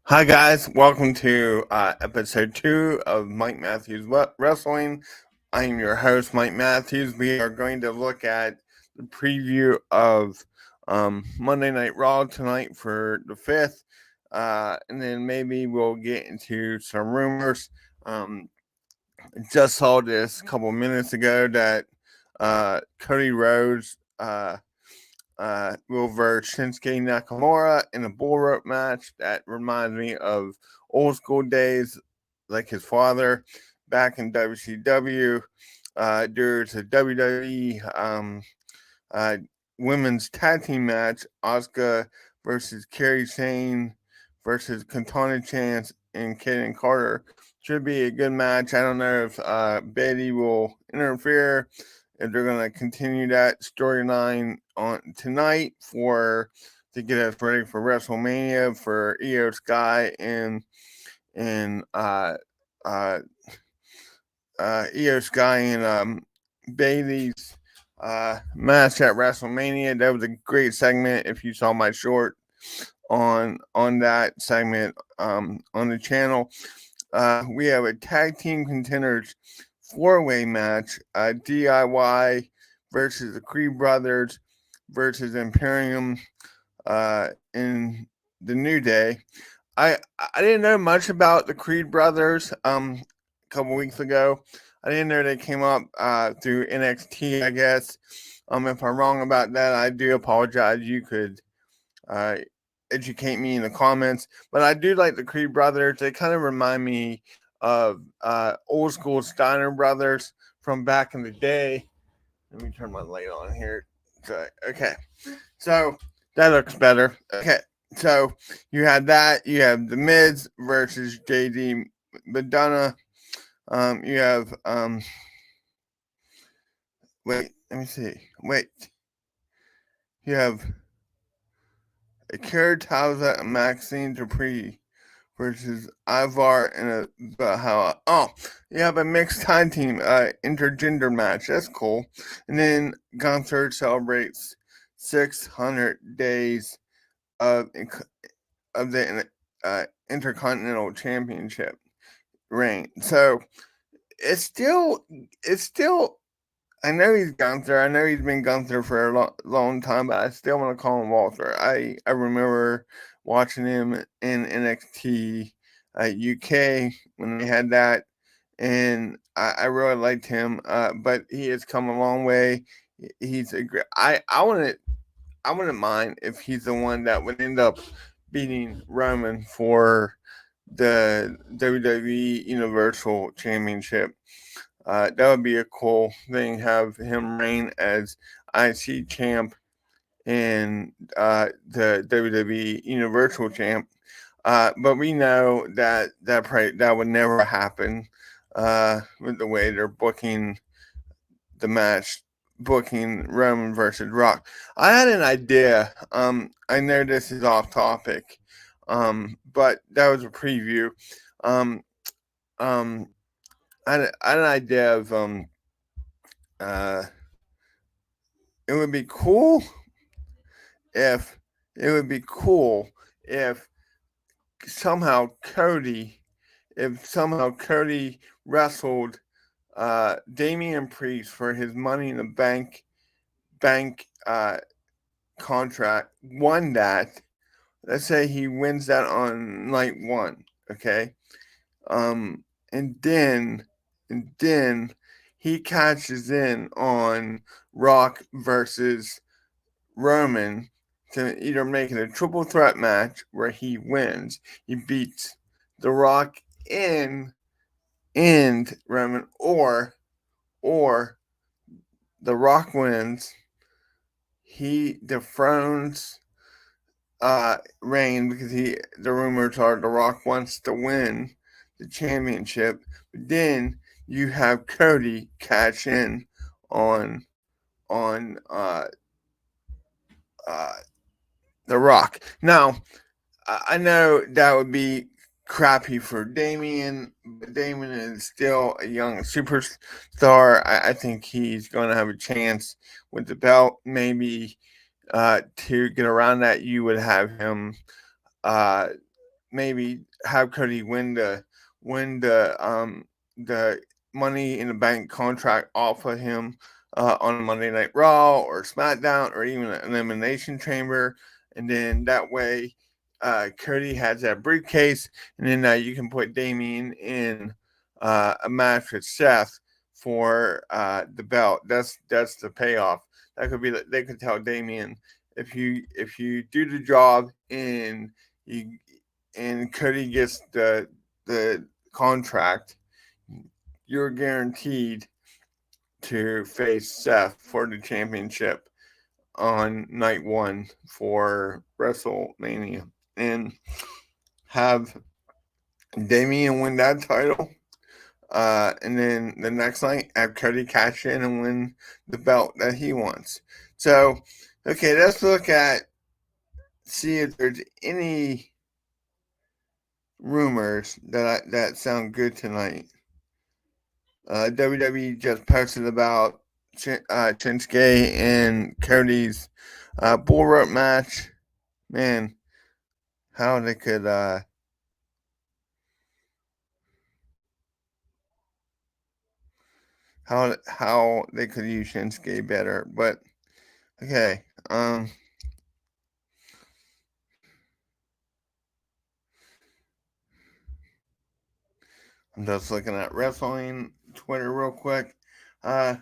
Hi guys, welcome to episode 2 of Mike Matthews Wrestling. I am your host, Mike Matthews. We are going to look at the preview of Monday Night Raw tonight for the 5th, and then maybe we'll get into some rumors. Just saw this a couple minutes ago that Cody Rhodes will verse Shinsuke Nakamura in a bull rope match. That reminds me of old school days, like his father back in WCW. There's a WWE uh, women's tag team match: Asuka versus Kerry Sane versus Katana Chance and Kaden Carter. Should be a good match. I don't know if Betty will interfere, if they're going to continue that storyline on tonight to get us ready for WrestleMania for Io Sky and uh, Io Sky and Bailey's match at WrestleMania. That was a great segment. If you saw my short on that segment on the channel, we have a tag team contenders 4-way match: DIY versus the Creed Brothers versus Imperium in the New Day. I I didn't know much about the Creed Brothers a couple weeks ago. I didn't know they came up through NXT, I guess. If I'm wrong about that, I do apologize. You could uh, educate me in the comments. But I do like the Creed Brothers. They kind of remind me of old school Steiner Brothers from back in the day. Let me turn my light on here. Okay. So that looks better. Okay. So you had that. You have the Mids versus JD Madonna. You have wait, let me see. Wait. You have Akira Tauza and Maxine Dupree versus Ivar and a Valhalla. Oh, you have a mixed tag team, intergender match. That's cool. And then Gunther celebrates 600 days of the Intercontinental Championship reign. So it's still. I know he's Gunther. I know he's been Gunther for a long time, but I still want to call him Walter. I remember watching him in NXT UK when they had that, and I really liked him. But he has come a long way. He's a great. I wouldn't mind if he's the one that would end up beating Roman for the WWE Universal Championship. That would be a cool thing. Have him reign as IC champ and the WWE Universal champ. But we know that would never happen with the way they're booking the match, booking Roman versus Rock. I had an idea. I know this is off topic, but that was a preview. Um, um, I had an idea of uh, it would be cool if it would be cool if somehow Cody if somehow Cody wrestled Damian Priest for his Money in the bank contract, won that. Let's say he wins that on night one, okay? Um, and then he catches in on Rock versus Roman to either make it a triple threat match where he wins, he beats The Rock and Roman, or The Rock wins, he dethrones Reign because the rumors are The Rock wants to win the championship, but then you have Cody cash in on on uh, The Rock. Now I know that would be crappy for Damien, but Damien is still a young superstar. I think he's going to have a chance with the belt. Maybe to get around that, you would have him uh, maybe have Cody win the Money in the Bank contract off of him on Monday Night Raw or SmackDown or even an Elimination Chamber, and then that way Cody has that briefcase, and then you can put Damian in a match with Seth for the belt. That's the payoff. That could be they could tell Damian, if you do the job and you and Cody gets the contract, you're guaranteed to face Seth for the championship on night one for WrestleMania, and have Damian win that title. And then the next night, have Cody cash in and win the belt that he wants. So, okay, let's see if there's any rumors that sound good tonight. WWE just posted about Shinsuke and Cody's bull rope match. Man, how they could how they could use Shinsuke better. But okay, I'm just looking at wrestling Twitter real quick. Uh,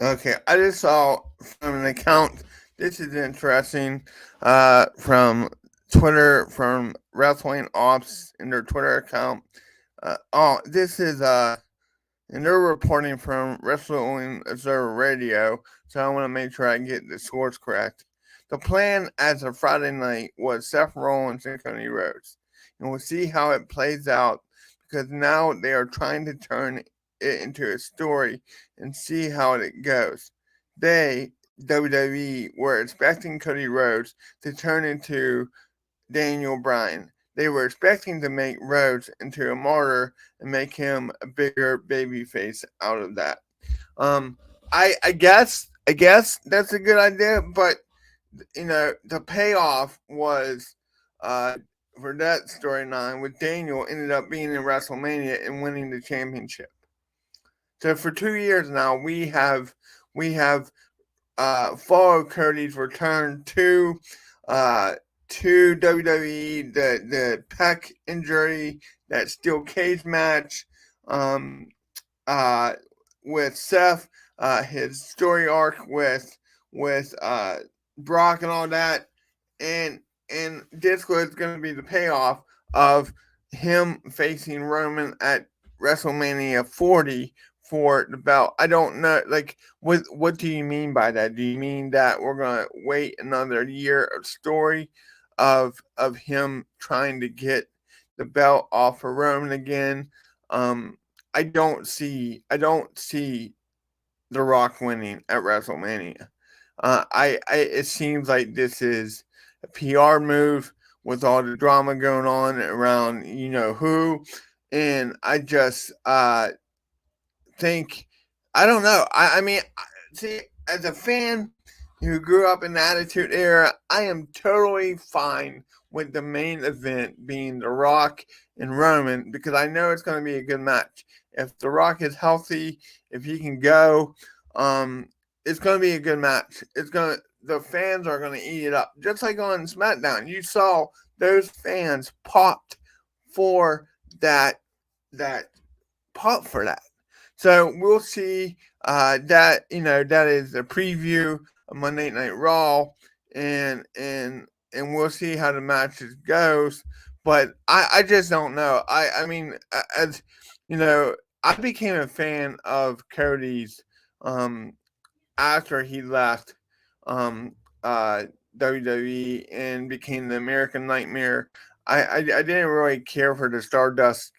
okay, I just saw from an account. This is interesting. From Twitter, from Wrestling Ops in their Twitter account. This is and they're reporting from Wrestling Observer Radio, so I want to make sure I get the source correct. The plan as of Friday night was Seth Rollins and Cody Rhodes, and we'll see how it plays out because now they are trying to turn it into a story and see how it goes. They, WWE, were expecting Cody Rhodes to turn into Daniel Bryan. They were expecting to make Rhodes into a martyr and make him a bigger babyface out of that. Um, I guess that's a good idea, but the payoff was uh for that storyline with Daniel ended up being in WrestleMania and winning the championship. So for 2 years now, we have followed Cody's return uh, to WWE, the pec injury, that steel cage match, um, uh, with Seth, his story arc with Brock and all that, and this was going to be the payoff of him facing Roman at WrestleMania 40 for the belt. I don't know, like, what do you mean by that? Do you mean that we're gonna wait another year of story of him trying to get the belt off of Roman again? Um, I don't see The Rock winning at WrestleMania. It seems like this is a PR move with all the drama going on around who, and I just think I don't know. I mean, see, as a fan who grew up in the Attitude Era, I am totally fine with the main event being The Rock and Roman because I know it's going to be a good match. If The Rock is healthy, if he can go, it's going to be a good match. The fans are going to eat it up, just like on SmackDown. You saw those fans popped for that pop for that. So we'll see. That is a preview of Monday Night Raw, and we'll see how the matches goes. But I just don't know. I mean, as you know, I became a fan of Cody's um after he left um uh WWE and became the American Nightmare. I didn't really care for the Stardust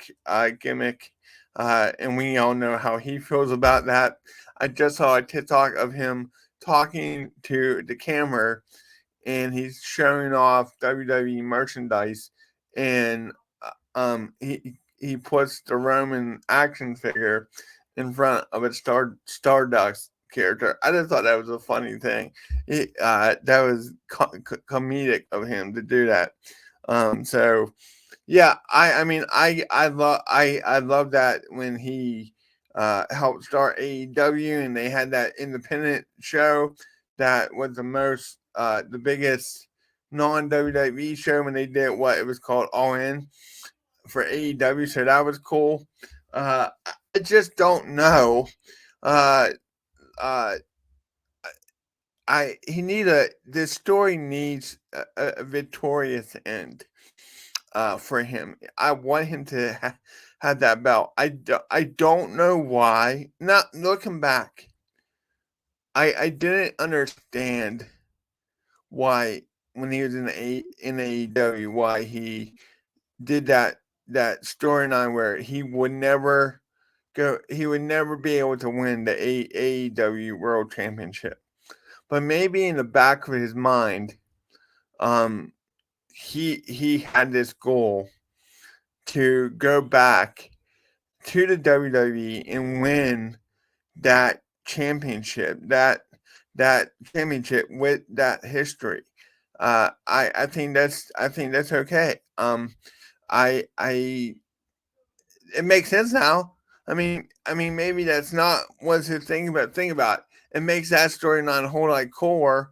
gimmick, and we all know how he feels about that. I just saw a TikTok of him talking to the camera and he's showing off WWE merchandise, and he puts the Roman action figure in front of a Stardust character. I just thought that was a funny thing. That was comedic of him to do that. So yeah, I mean I love that when he helped start AEW, and they had that independent show that was the biggest non WWE show when they did what it was called All In for AEW. So that was cool. I just don't know. Uh, uh, I he need a this story needs a victorious end for him. I want him to have that belt. I don't know why. Not looking back, I didn't understand why when he was in AEW why he did that storyline where he would never be able to win the AEW World Championship. But maybe in the back of his mind, um, he had this goal to go back to the WWE and win that championship, that championship with that history. I think that's okay. I it makes sense now. I mean, maybe that's not what's his thing, but think about it. It makes that storyline a whole lot cooler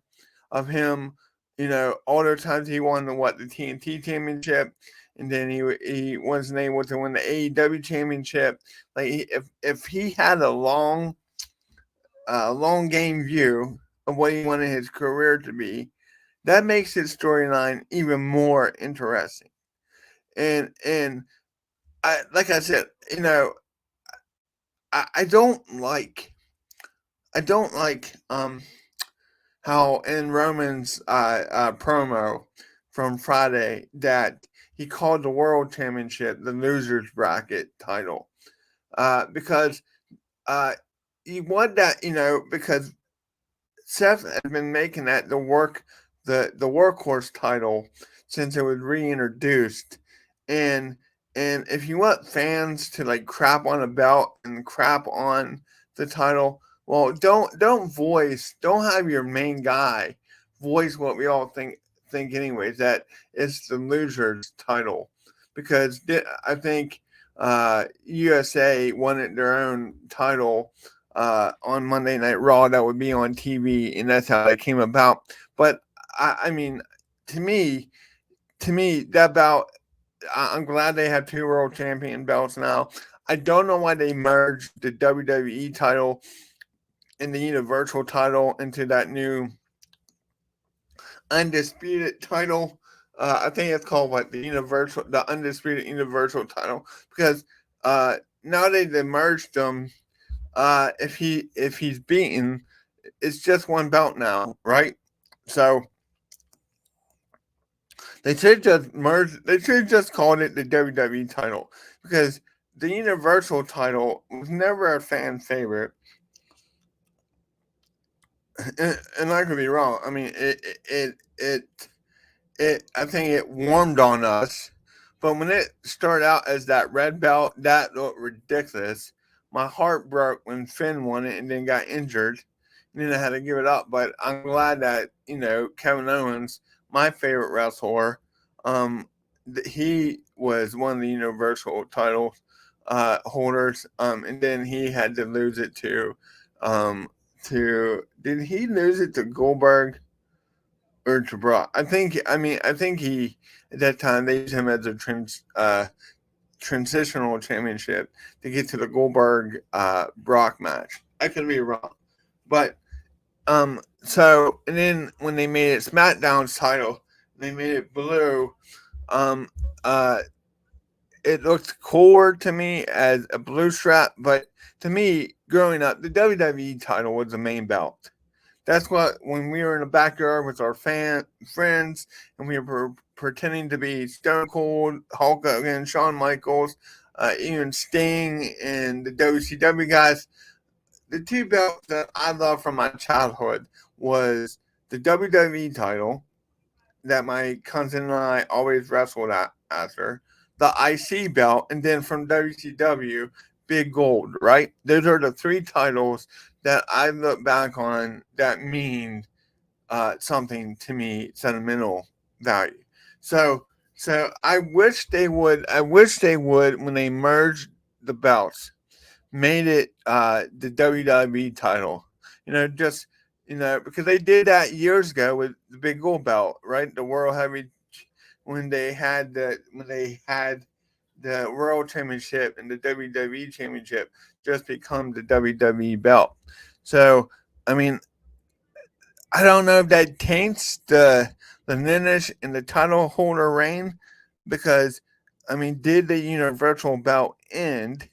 of him. All the times he won the TNT championship, and then he wasn't able to win the AEW championship. Like if he had a long game view of what he wanted his career to be, that makes his storyline even more interesting. And like I said, I don't like how in Roman's promo from Friday that he called the World Championship the losers bracket title, because he won that, because Seth has been making that the workhorse title since it was reintroduced, and if you want fans to like crap on a belt and crap on the title, well, don't have your main guy voice what we all think anyways, that it's the losers title, because I think USA wanted their own title on Monday Night Raw that would be on TV, and that's how it came about. But I mean, to me, that bout, I'm glad they have two world champion belts now. I don't know why they merged the WWE title and the Universal title into that new undisputed title. I think it's called what, the undisputed Universal title, because now they merged them. If he's beaten, it's just one belt now, right? So they should just merge. They should just called it the WWE title, because the Universal title was never a fan favorite, and I could be wrong. I mean, I think it warmed on us, but when it started out as that red belt, that looked ridiculous. My heart broke when Finn won it and then got injured, and then I had to give it up. But I'm glad that Kevin Owens, my favorite wrestler, he was one of the Universal title holders, and then he had to lose it to did he lose it to Goldberg or to Brock? I think he at that time they used him as a transitional championship to get to the Goldberg Brock match. I could be wrong, but so and then when they made it SmackDown's title, they made it blue. Um, uh, it looked cooler to me as a blue strap, but to me, growing up, the WWE title was the main belt. That's what, when we were in the backyard with our friends and we were pretending to be Stone Cold, Hulk Hogan, Shawn Michaels, even Sting and the WCW guys, the two belts that I loved from my childhood was the WWE title that my cousin and I always wrestled after, the IC belt, and then from WCW, Big Gold, right? Those are the three titles that I look back on that mean something to me, sentimental value. So I wish they would. I wish they would, when they merged the belts, made it the WWE title. Just because they did that years ago with the Big Gold belt, right? The World Heavy, when they had the World Championship and the WWE Championship just become the WWE belt. So I mean, I don't know if that taints the lineage and the title holder reign, because I mean, did the Universal belt end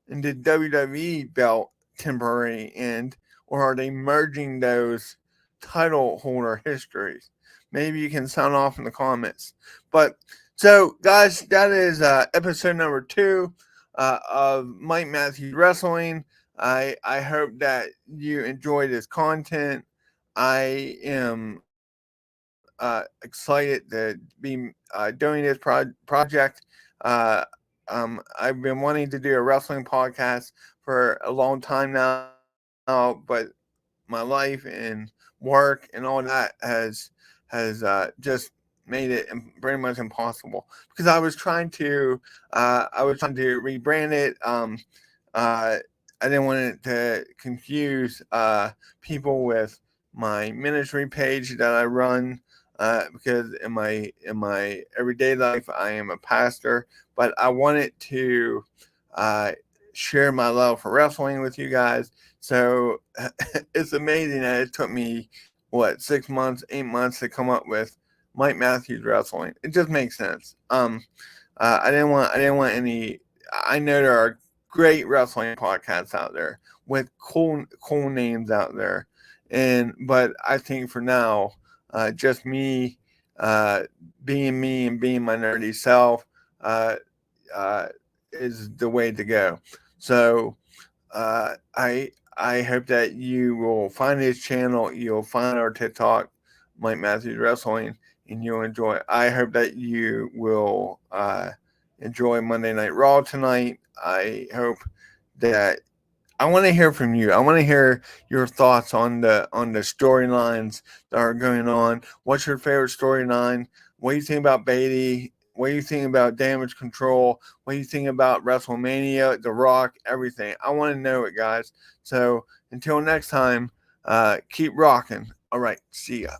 and did WWE belt temporary end, or are they merging those title holder histories? Maybe you can sound off in the comments. But so, guys, that is episode number 2 of Mike Matthews Wrestling. I hope that you enjoy this content. I am excited to be doing this project. Uh, I've been wanting to do a wrestling podcast for a long time now, but my life and work and all that has just made it pretty much impossible, because I was trying to rebrand it. Uh, I didn't want it to confuse people with my ministry page that I run, because in my everyday life I am a pastor, but I wanted to uh, share my love for wrestling with you guys. So it's amazing that it took me, what, 6 months, 8 months to come up with Mike Matthews Wrestling. It just makes sense. I didn't want any. I know there are great wrestling podcasts out there with cool names out there, but I think for now, just uh, me and being my nerdy self, uh, uh, is the way to go. So I hope that you will find his channel, you'll find our TikTok, Mike Matthews Wrestling, and you'll enjoy it. I hope that you will enjoy Monday Night Raw tonight. I hope that I want to hear from you. I want to hear your thoughts on the storylines that are going on. What's your favorite storyline? What do you think about Beatty? What do you think about Damage Control? What do you think about WrestleMania, The Rock, everything? I want to know it, guys. So until next time, keep rocking. All right, see ya.